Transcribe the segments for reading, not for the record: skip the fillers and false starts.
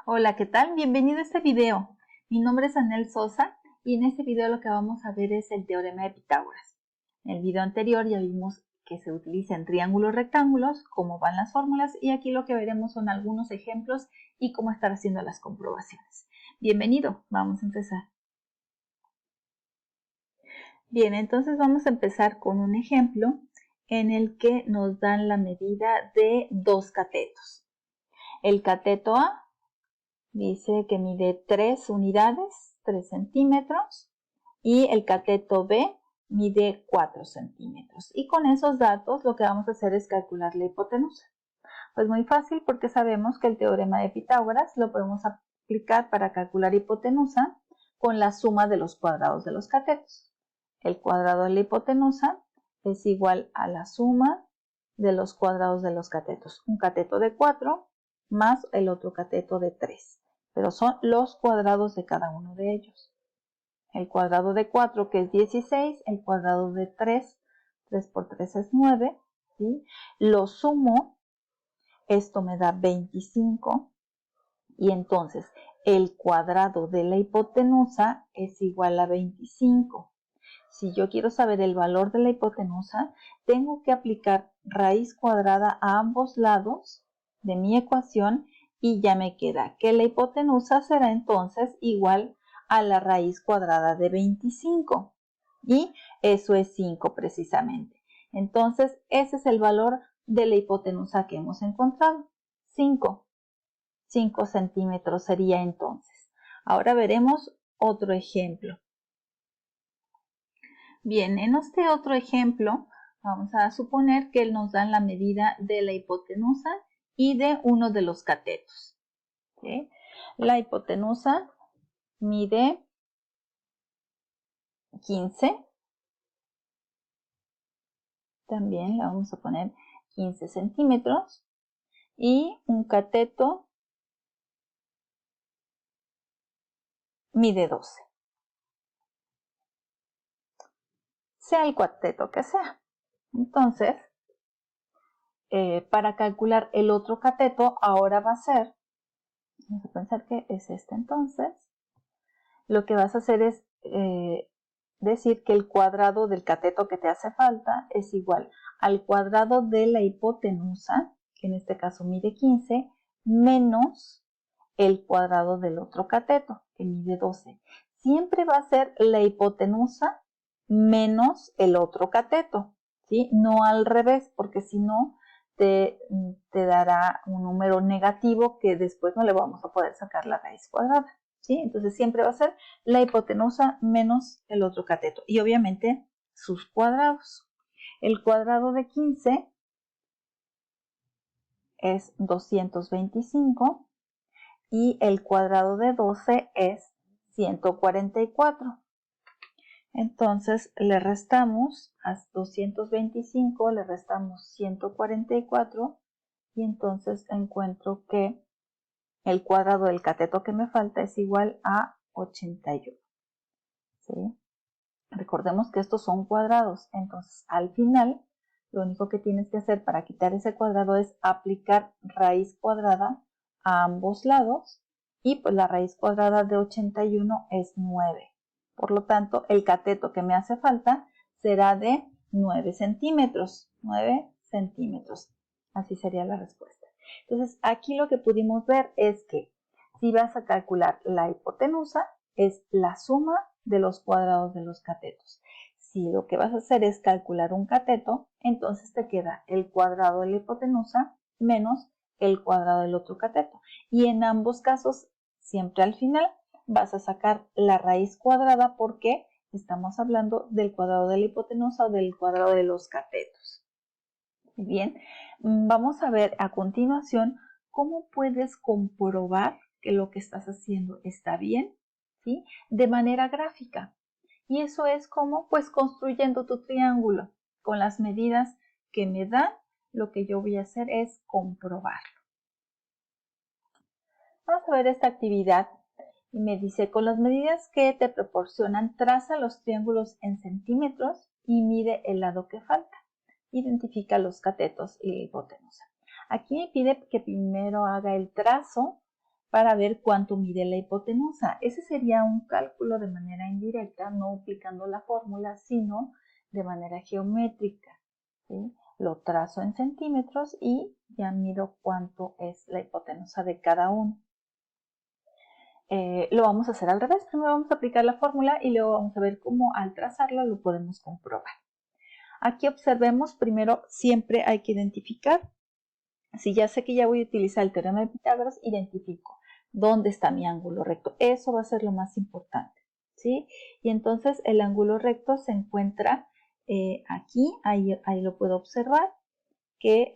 Hola, ¿qué tal? Bienvenido a este video. Mi nombre es Anel Sosa y en este video lo que vamos a ver es el teorema de Pitágoras. En el video anterior ya vimos que se utilizan triángulos rectángulos, cómo van las fórmulas y aquí lo que veremos son algunos ejemplos y cómo estar haciendo las comprobaciones. Bienvenido, vamos a empezar. Bien, entonces vamos a empezar con un ejemplo en el que nos dan la medida de dos catetos. El cateto A dice que mide 3 unidades, 3 centímetros, y el cateto B mide 4 centímetros. Y con esos datos lo que vamos a hacer es calcular la hipotenusa. Pues muy fácil porque sabemos que el teorema de Pitágoras lo podemos aplicar para calcular hipotenusa con la suma de los cuadrados de los catetos. El cuadrado de la hipotenusa es igual a la suma de los cuadrados de los catetos. Un cateto de 4 más el otro cateto de 3. Pero son los cuadrados de cada uno de ellos. El cuadrado de 4, que es 16, el cuadrado de 3, 3 por 3 es 9, ¿sí? Lo sumo, esto me da 25, y entonces el cuadrado de la hipotenusa es igual a 25. Si yo quiero saber el valor de la hipotenusa, tengo que aplicar raíz cuadrada a ambos lados de mi ecuación y ya me queda que la hipotenusa será entonces igual a la raíz cuadrada de 25. Y eso es 5 precisamente. Entonces, ese es el valor de la hipotenusa que hemos encontrado. 5 centímetros sería entonces. Ahora veremos otro ejemplo. Bien, en este otro ejemplo vamos a suponer que nos dan la medida de la hipotenusa y de uno de los catetos. ¿Sí? La hipotenusa mide 15. También le vamos a poner 15 centímetros. Y un cateto mide 12. Sea el cateto que sea. Entonces, para calcular el otro cateto, ahora va a ser, vamos a pensar que es este entonces, lo que vas a hacer es decir que el cuadrado del cateto que te hace falta es igual al cuadrado de la hipotenusa, que en este caso mide 15, menos el cuadrado del otro cateto, que mide 12. Siempre va a ser la hipotenusa menos el otro cateto, ¿sí? No al revés, porque si no te dará un número negativo que después no le vamos a poder sacar la raíz cuadrada. ¿Sí? Entonces siempre va a ser la hipotenusa menos el otro cateto. Y obviamente sus cuadrados. El cuadrado de 15 es 225 y el cuadrado de 12 es 144. Entonces le restamos a 225, le restamos 144 y entonces encuentro que el cuadrado del cateto que me falta es igual a 81. ¿Sí? Recordemos que estos son cuadrados, entonces al final lo único que tienes que hacer para quitar ese cuadrado es aplicar raíz cuadrada a ambos lados y pues la raíz cuadrada de 81 es 9. Por lo tanto, el cateto que me hace falta será de 9 centímetros. 9 centímetros. Así sería la respuesta. Entonces, aquí lo que pudimos ver es que si vas a calcular la hipotenusa, es la suma de los cuadrados de los catetos. Si lo que vas a hacer es calcular un cateto, entonces te queda el cuadrado de la hipotenusa menos el cuadrado del otro cateto. Y en ambos casos, siempre al final, vas a sacar la raíz cuadrada porque estamos hablando del cuadrado de la hipotenusa o del cuadrado de los catetos. Bien, vamos a ver a continuación cómo puedes comprobar que lo que estás haciendo está bien, ¿sí? De manera gráfica. Y eso es como, pues, construyendo tu triángulo con las medidas que me dan. Lo que yo voy a hacer es comprobarlo. Vamos a ver esta actividad y me dice, con las medidas que te proporcionan, traza los triángulos en centímetros y mide el lado que falta. Identifica los catetos y la hipotenusa. Aquí me pide que primero haga el trazo para ver cuánto mide la hipotenusa. Ese sería un cálculo de manera indirecta, no aplicando la fórmula, sino de manera geométrica, ¿sí? Lo trazo en centímetros y ya mido cuánto es la hipotenusa de cada uno. Lo vamos a hacer al revés. Primero vamos a aplicar la fórmula y luego vamos a ver cómo al trazarla lo podemos comprobar. Aquí observemos, primero siempre hay que identificar. Si ya sé que ya voy a utilizar el teorema de Pitágoras, identifico dónde está mi ángulo recto. Eso va a ser lo más importante, ¿sí? Y entonces el ángulo recto se encuentra aquí, ahí lo puedo observar, que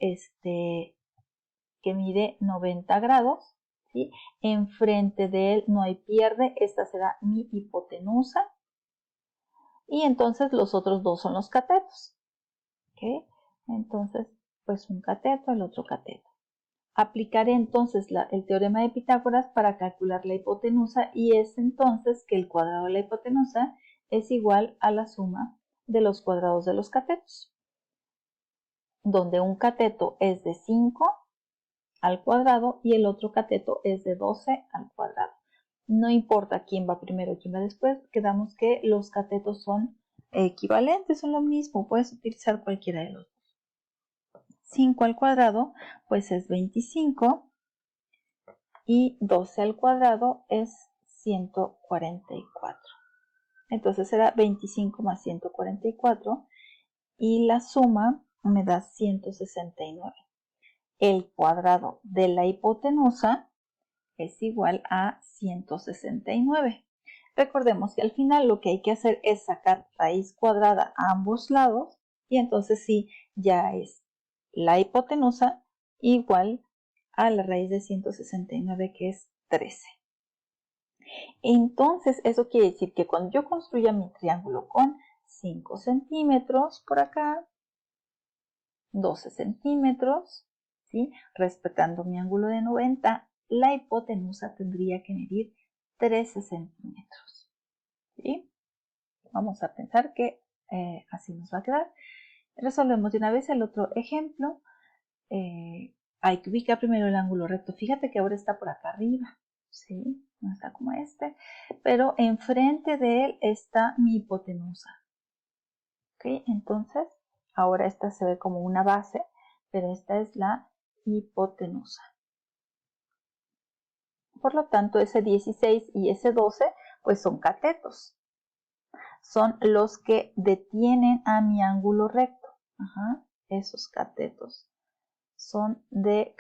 mide 90 grados, ¿sí? Enfrente de él no hay pierde, esta será mi hipotenusa. Y entonces los otros dos son los catetos, ¿ok? Entonces, pues un cateto, el otro cateto. Aplicaré entonces el teorema de Pitágoras para calcular la hipotenusa y es entonces que el cuadrado de la hipotenusa es igual a la suma de los cuadrados de los catetos, donde un cateto es de 5 al cuadrado y el otro cateto es de 12 al cuadrado. No importa quién va primero y quién va después, quedamos que los catetos son equivalentes, son lo mismo, puedes utilizar cualquiera de los dos. 5 al cuadrado pues es 25 y 12 al cuadrado es 144. Entonces será 25 más 144 y la suma me da 169. El cuadrado de la hipotenusa es igual a 169. Recordemos que al final lo que hay que hacer es sacar raíz cuadrada a ambos lados y entonces sí, ya es la hipotenusa igual a la raíz de 169 que es 13. Entonces eso quiere decir que cuando yo construya mi triángulo con 5 centímetros por acá, 12 centímetros, ¿sí? Respetando mi ángulo de 90, la hipotenusa tendría que medir 13 centímetros. ¿Sí? Vamos a pensar que así nos va a quedar. Resolvemos de una vez el otro ejemplo. Hay que ubicar primero el ángulo recto. Fíjate que ahora está por acá arriba, ¿sí? No está como este, pero enfrente de él está mi hipotenusa. ¿Ok? Entonces, ahora esta se ve como una base, pero esta es la hipotenusa. Por lo tanto, ese 16 y ese 12 pues son catetos. Son los que detienen a mi ángulo recto. Ajá, esos catetos son de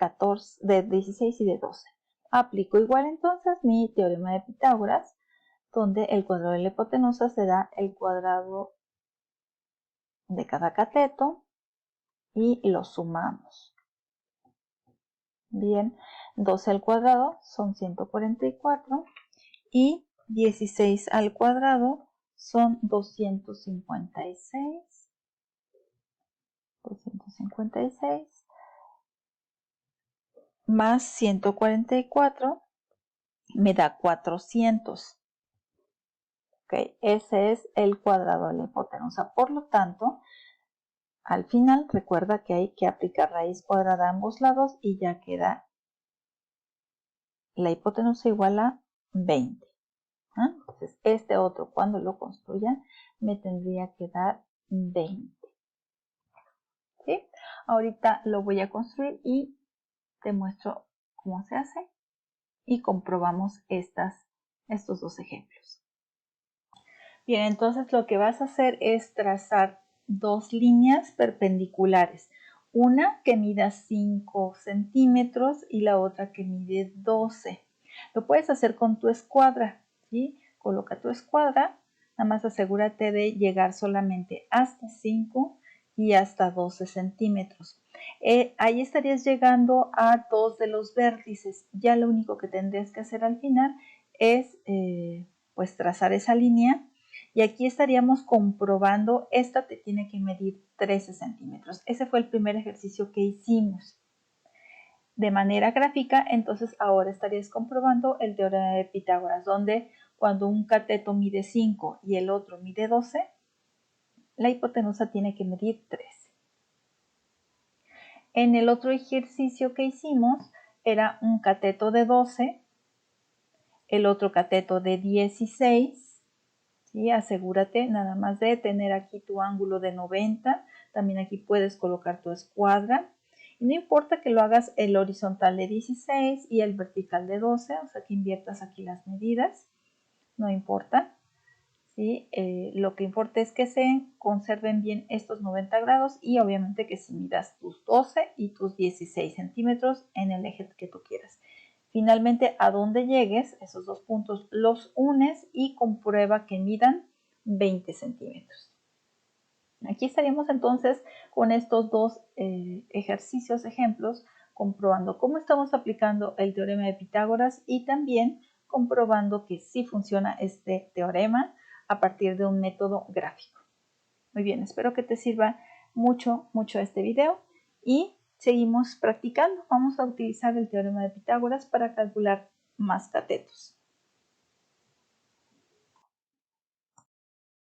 16 y de 12. Aplico igual entonces mi teorema de Pitágoras, donde el cuadrado de la hipotenusa será el cuadrado de cada cateto y lo sumamos. Bien, 12 al cuadrado son 144 y 16 al cuadrado son 256. 256 más 144 me da 400. Okay, ese es el cuadrado de la hipotenusa. Por lo tanto, al final recuerda que hay que aplicar raíz cuadrada a ambos lados y ya queda la hipotenusa igual a 20. Entonces, este otro, cuando lo construya, me tendría que dar 20. ¿Sí? Ahorita lo voy a construir y te muestro cómo se hace y comprobamos estos dos ejemplos. Bien, entonces lo que vas a hacer es trazar dos líneas perpendiculares. Una que mida 5 centímetros y la otra que mide 12. Lo puedes hacer con tu escuadra, ¿sí? Coloca tu escuadra, nada más asegúrate de llegar solamente hasta 5 y hasta 12 centímetros. Ahí estarías llegando a dos de los vértices. Ya lo único que tendrías que hacer al final es pues trazar esa línea. Y aquí estaríamos comprobando, esta te tiene que medir 13 centímetros. Ese fue el primer ejercicio que hicimos. De manera gráfica, entonces ahora estarías comprobando el teorema de Pitágoras, donde cuando un cateto mide 5 y el otro mide 12, la hipotenusa tiene que medir 13. En el otro ejercicio que hicimos era un cateto de 12 el otro cateto de 16, ¿sí? Asegúrate nada más de tener aquí tu ángulo de 90, también aquí puedes colocar tu escuadra, y no importa que lo hagas el horizontal de 16 y el vertical de 12, o sea que inviertas aquí las medidas, no importa. ¿Sí? Lo que importa es que se conserven bien estos 90 grados y obviamente que si midas tus 12 y tus 16 centímetros en el eje que tú quieras. Finalmente, a donde llegues, esos dos puntos los unes y comprueba que midan 20 centímetros. Aquí estaríamos entonces con estos dos ejercicios, ejemplos, comprobando cómo estamos aplicando el teorema de Pitágoras y también comprobando que sí funciona este teorema a partir de un método gráfico. Muy bien, espero que te sirva mucho este video y seguimos practicando. Vamos a utilizar el teorema de Pitágoras para calcular más catetos.